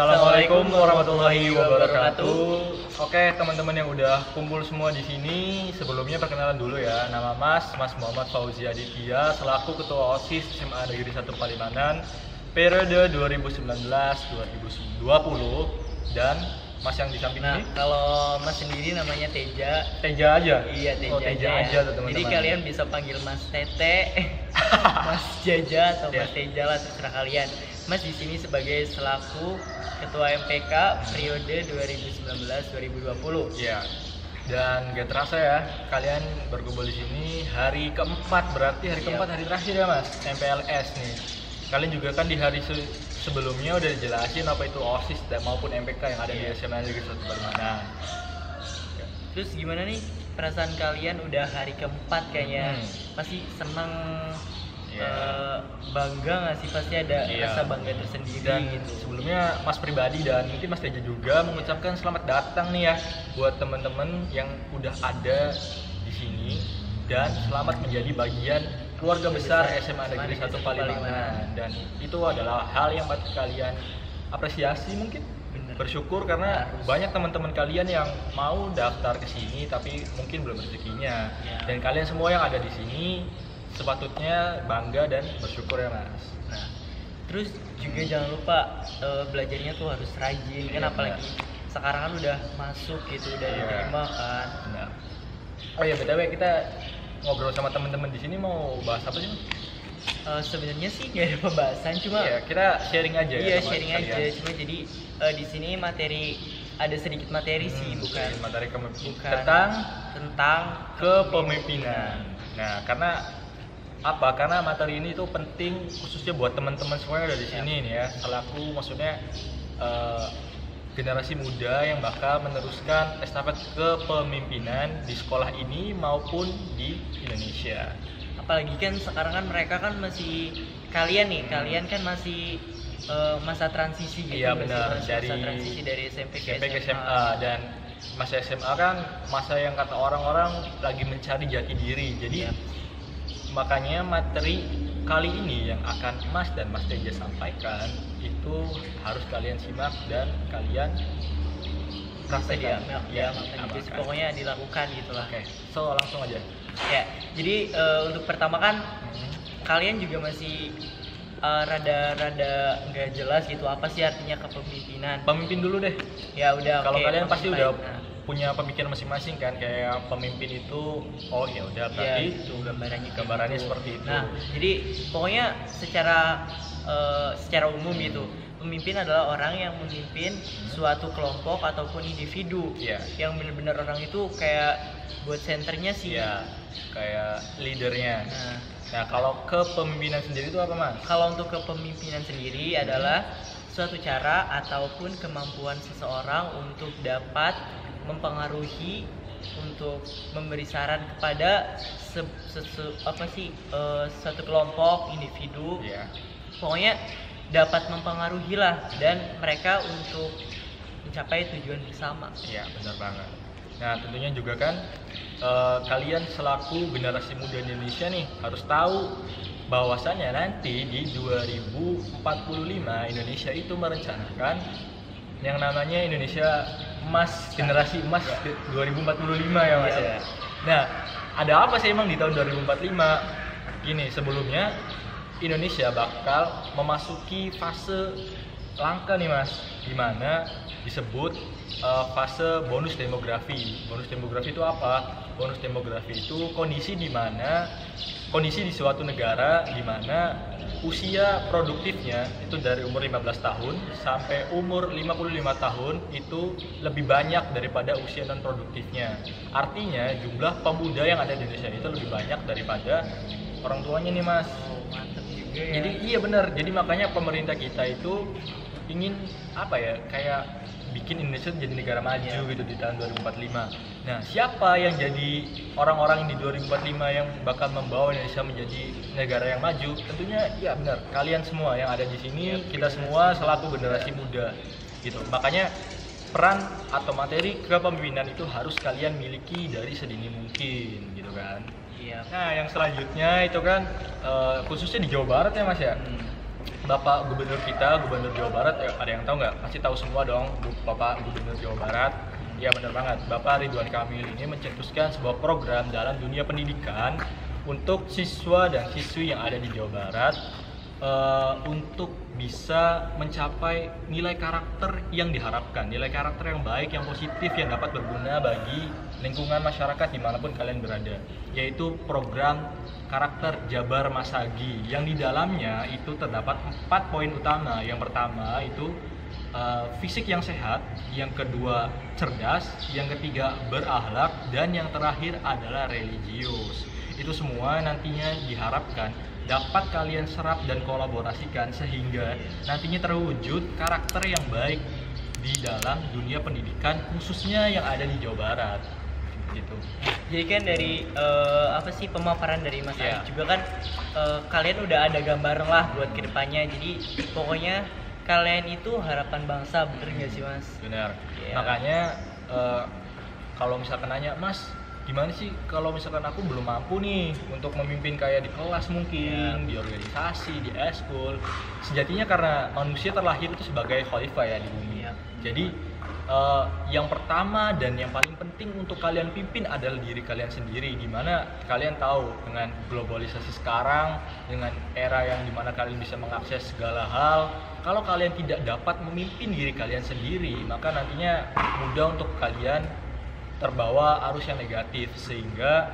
Assalamualaikum warahmatullahi wabarakatuh. Oke, teman-teman yang udah kumpul semua di sini, sebelumnya perkenalan dulu ya. Nama Mas Muhammad Fauzi Aditya selaku Ketua OSIS SMA Negeri 1 Palimanan periode 2019-2020 dan Mas yang di samping ini. Kalau Mas sendiri namanya Teja. Teja aja. Iya, Teja. Oh, Teja aja tuh, teman-teman. Jadi kalian bisa panggil Mas Tete, Mas Jaja atau Mas Teja lah, terserah kalian. Mas di sini sebagai selaku Ketua MPK periode 2019-2020. Iya. Dan gak terasa ya, kalian berkumpul di sini hari keempat, berarti hari keempat, hari terakhir ya Mas, MPLS nih. Kalian juga kan di hari sebelumnya udah dijelasin apa itu OSIS maupun MPK yang ada di SMA Negeri 1 Palimanan. Terus gimana nih perasaan kalian udah hari keempat kayaknya? Pasti seneng, bangga nggak sih? Pasti ada rasa bangga tersendiri. Dan gitu. sebelumnya Mas pribadi dan mungkin Mas Teja juga mengucapkan selamat datang nih ya buat teman-teman yang udah ada di sini dan selamat menjadi bagian keluarga besar SMA Negeri 1 Palimanan. Dan itu adalah hal yang patut kalian apresiasi mungkin. Bersyukur karena banyak teman-teman kalian yang mau daftar ke sini tapi mungkin belum rezekinya. Dan kalian semua yang ada di sini sepatutnya bangga dan bersyukur ya Mas. Nah, terus juga jangan lupa belajarnya tuh harus rajin kan, apalagi sekarang kan udah masuk gitu, udah diterima kan. Benar. Oh ya BTW kita ngobrol sama teman-teman di sini mau bahas apa sih? Sebenarnya sih nggak ada pembahasan, cuma kita sharing aja ya. Iya, sharing aja. Cuma jadi di sini ada sedikit materi sih, bukan materi tentang kepemimpinan. Nah, karena materi ini tuh penting khususnya buat teman-teman semua yang ada di sini nih ya. Selaku maksudnya generasi muda yang bakal meneruskan estafet kepemimpinan di sekolah ini maupun di Indonesia. Apalagi kan sekarang kan mereka kan kalian kan masih masa transisi gitu. Iya benar, masa transisi dari SMP ke SMA. Dan masa SMA kan masa yang kata orang-orang lagi mencari jati diri. Jadi makanya materi kali ini yang akan Mas dan Mas Teja sampaikan itu harus kalian simak dan kalian praktekkan. Pokoknya dilakukan gitulah. Oke, so langsung aja. Ya, jadi untuk pertama kan kalian juga masih rada nggak jelas gitu apa sih artinya kepemimpinan. Pemimpin dulu deh. Ya udah. Kalau kalian pasti udah punya pemikiran masmasing kan, kayak pemimpin itu ya udah berarti itu gambarannya seperti itu. Nah, jadi pokoknya secara umum gitu, pemimpin adalah orang yang memimpin suatu kelompok ataupun individu yang benar-benar orang itu kayak buat senternya sih. Iya, kayak leadernya. Nah, kalau kepemimpinan sendiri itu apa Mas? Kalau untuk kepemimpinan sendiri adalah suatu cara ataupun kemampuan seseorang untuk dapat mempengaruhi, untuk memberi saran kepada satu kelompok individu. Pokoknya dapat mempengaruhi lah dan mereka untuk mencapai tujuan bersama. Iya, benar banget. Nah, tentunya juga kan kalian selaku generasi muda Indonesia nih harus tahu bahwasannya nanti di 2045 Indonesia itu merencanakan yang namanya Indonesia Emas, generasi emas 2045 ya Mas ya. Nah, ada apa sih emang di tahun 2045? Gini, sebelumnya Indonesia bakal memasuki fase langka nih Mas, di mana disebut fase bonus demografi. Bonus demografi itu apa? Bonus demografi itu kondisi di suatu negara di mana usia produktifnya itu dari umur 15 tahun sampai umur 55 tahun itu lebih banyak daripada usia non produktifnya. Artinya jumlah pemuda yang ada di Indonesia itu lebih banyak daripada orang tuanya nih Mas. Mantap juga ya. Jadi iya benar. Jadi makanya pemerintah kita itu ingin kayak bikin Indonesia jadi negara maju gitu di tahun 2045. Nah, siapa yang jadi orang-orang di 2045 yang bakal membawa Indonesia menjadi negara yang maju? Tentunya ya benar, kalian semua yang ada di sini, kita semua selaku generasi muda gitu. Makanya peran atau materi kepemimpinan itu harus kalian miliki dari sedini mungkin gitu kan. Nah, yang selanjutnya itu kan khususnya di Jawa Barat ya Mas ya. Bapak Gubernur kita, Gubernur Jawa Barat, ada yang tahu nggak? Pasti tahu semua dong, Bapak Gubernur Jawa Barat. Ya benar banget, Bapak Ridwan Kamil ini mencetuskan sebuah program dalam dunia pendidikan untuk siswa dan siswi yang ada di Jawa Barat untuk bisa mencapai nilai karakter yang diharapkan, nilai karakter yang baik, yang positif, yang dapat berguna bagi lingkungan masyarakat dimanapun kalian berada, yaitu program karakter Jabar Masagi yang di dalamnya itu terdapat 4 poin utama. Yang pertama itu fisik yang sehat, yang kedua cerdas, yang ketiga berakhlak, dan yang terakhir adalah religius. Itu semua nantinya diharapkan dapat kalian serap dan kolaborasikan sehingga nantinya terwujud karakter yang baik di dalam dunia pendidikan khususnya yang ada di Jawa Barat gitu. Jadi kan dari apa sih pemaparan dari Mas Arif juga kan kalian udah ada gambaran lah buat kedepannya. Jadi pokoknya kalian itu harapan bangsa, bener nggak sih Mas? Benar. Yeah. Makanya kalau misalkan nanya Mas, gimana sih kalau misalkan aku belum mampu nih untuk memimpin kayak di kelas mungkin, di organisasi, di eskul. Sejatinya karena manusia terlahir itu sebagai khalifah ya di bumi. Jadi yang pertama dan yang paling penting untuk kalian pimpin adalah diri kalian sendiri. Dimana kalian tahu dengan globalisasi sekarang, dengan era yang dimana kalian bisa mengakses segala hal, kalau kalian tidak dapat memimpin diri kalian sendiri, maka nantinya mudah untuk kalian terbawa arus yang negatif, sehingga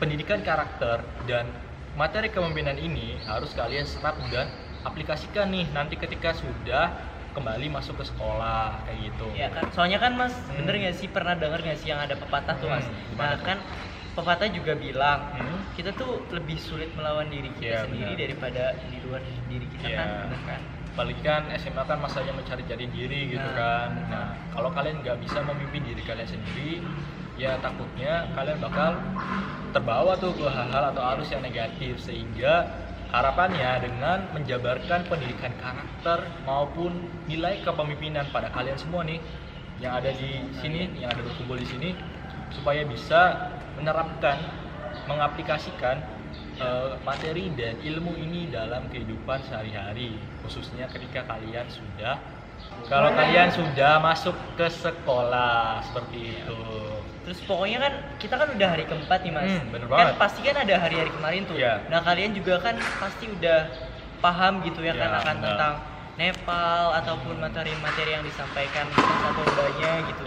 pendidikan karakter dan materi kepemimpinan ini harus kalian serap dan aplikasikan nih nanti ketika sudah kembali masuk ke sekolah kayak gitu. Ya kan, soalnya kan Mas, bener nggak sih, pernah dengar nggak sih yang ada pepatah tuh Mas? Nah kan pepatah juga bilang kita tuh lebih sulit melawan diri kita sendiri daripada di luar diri kita kan, bener kan? Apalagi kan SMA kan masanya mencari-cari diri gitu kan. Nah, kalau kalian nggak bisa memimpin diri kalian sendiri, ya takutnya kalian bakal terbawa tuh ke hal-hal atau arus yang negatif, sehingga harapannya dengan menjabarkan pendidikan karakter maupun nilai kepemimpinan pada kalian semua nih yang ada di sini, yang ada berkumpul di sini, supaya bisa menerapkan, mengaplikasikan materi dan ilmu ini dalam kehidupan sehari-hari, khususnya ketika kalian sudah masuk ke sekolah seperti itu. Terus pokoknya kan kita kan udah hari keempat nih Mas, bener kan banget. pasti kan ada hari-hari kemarin tuh. Nah kalian juga kan pasti udah paham gitu ya kan akan tentang Nepal ataupun materi-materi yang disampaikan satu mbaknya gitu.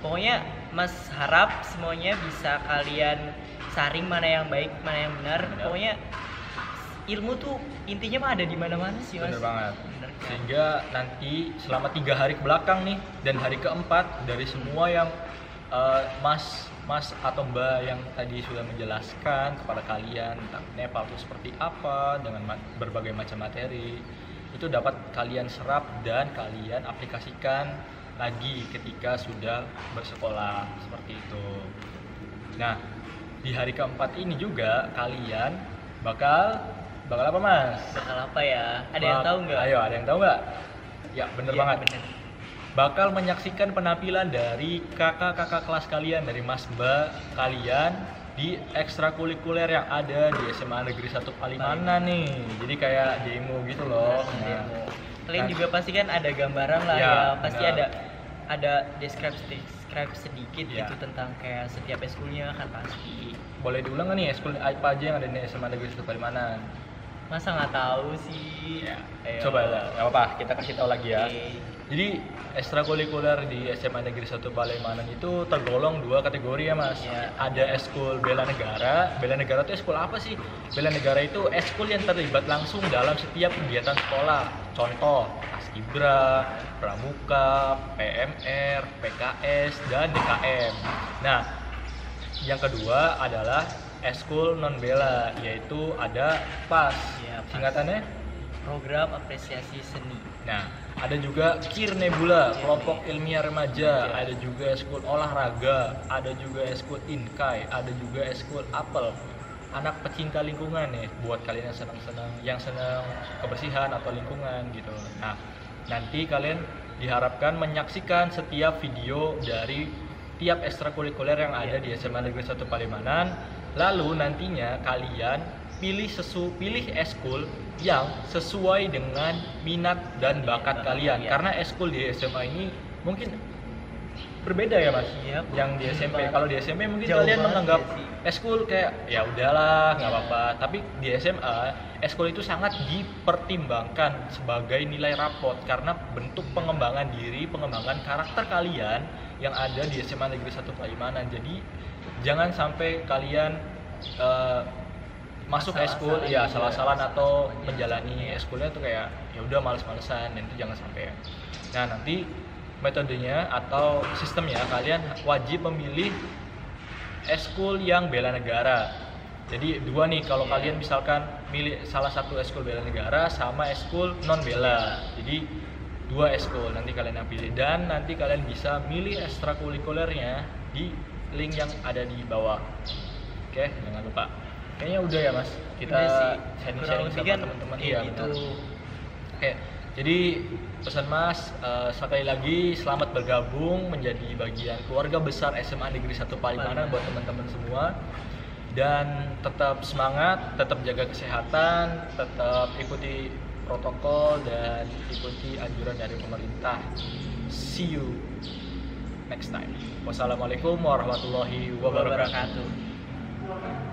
Pokoknya Mas harap semuanya bisa kalian saring mana yang baik, mana yang benar. Pokoknya ilmu tuh intinya mah ada di mana-mana sih Mas. Bener banget. Sehingga nanti selama 3 hari ke belakang nih dan hari keempat dari semua yang Mas atau Mbak yang tadi sudah menjelaskan kepada kalian tentang Nepal itu seperti apa dengan berbagai macam materi, itu dapat kalian serap dan kalian aplikasikan lagi ketika sudah bersekolah seperti itu. Nah, di hari keempat ini juga kalian bakal apa Mas? Bakal apa ya? Ada yang tahu nggak? Ayo, ada yang tahu nggak? Ya bener banget. Bener. Bakal menyaksikan penampilan dari kakak-kakak kelas kalian, dari Mas Mbak kalian di ekstrakurikuler yang ada di SMA Negeri 1 Palimanan nih. Jadi kayak demo gitu loh. Demo. Kalian juga pasti kan ada gambaran lah ya. Pasti ada describe sedikit gitu tentang kayak setiap eskulnya kan pasti. Boleh diulang nggak nih eskul apa aja yang ada di SMA Negeri 1 Palimanan? Masa nggak tahu sih? Coba lah, nggak apa-apa, kita kasih tahu lagi ya. Jadi ekstrakurikuler di SMA Negeri 1 Palimanan itu tergolong 2 kategori ya Mas. Ada eskul bela negara. Bela negara itu eskul apa sih? Bela negara itu eskul yang terlibat langsung dalam setiap kegiatan sekolah. Contoh, Paskibra, Pramuka, PMR, PKS, dan DKM. Nah, yang kedua adalah eskul non bela, yaitu ada PAS. Singkatannya Program Apresiasi Seni. Nah, ada juga KIR Nebula, kelompok ilmiah remaja, ada juga eskul olahraga, ada juga eskul Inkai, ada juga eskul Apel, anak pecinta lingkungan nih, buat kalian yang senang kebersihan atau lingkungan gitu. Nah, nanti kalian diharapkan menyaksikan setiap video dari tiap ekstrakurikuler yang ada di SMA Negeri 1 Palimanan. Lalu nantinya kalian pilih eskul yang sesuai dengan minat dan bakat kalian. Iya. Karena eskul di SMA ini mungkin berbeda ya mas. Iya, Yang di SMP, kalau di SMP mungkin jauh kalian banget menganggap ya sih. eskul kayak ya udahlah nggak Iya. apa-apa. Tapi di SMA eskul itu sangat dipertimbangkan sebagai nilai rapot karena bentuk pengembangan diri, pengembangan karakter kalian yang ada di SMA Negeri 1 Palimanan. Jadi jangan sampai kalian masuk eskul ya salah-salan atau menjalani eskulnya tuh kayak ya udah males-malesan, dan itu jangan sampai ya. Nah, nanti metodenya atau sistemnya kalian wajib memilih eskul yang bela negara. Jadi dua nih, kalau kalian misalkan milih salah satu eskul bela negara sama eskul non bela. Jadi dua eskul nanti kalian yang pilih, dan nanti kalian bisa milih ekstrakurikulernya di link yang ada di bawah. Oke, jangan lupa. Kayaknya udah ya mas, kita Udah sih. sharing-sharing Kurang lebih sama kan teman-teman. kayak Iya gitu. benar. Oke, jadi pesan mas, sekali lagi selamat bergabung menjadi bagian keluarga besar SMA Negeri 1 Palimanan buat teman-teman semua. Dan tetap semangat, tetap jaga kesehatan, tetap ikuti protokol dan ikuti anjuran dari pemerintah. See you next time. Wassalamualaikum warahmatullahi wabarakatuh. Wabarakatuh.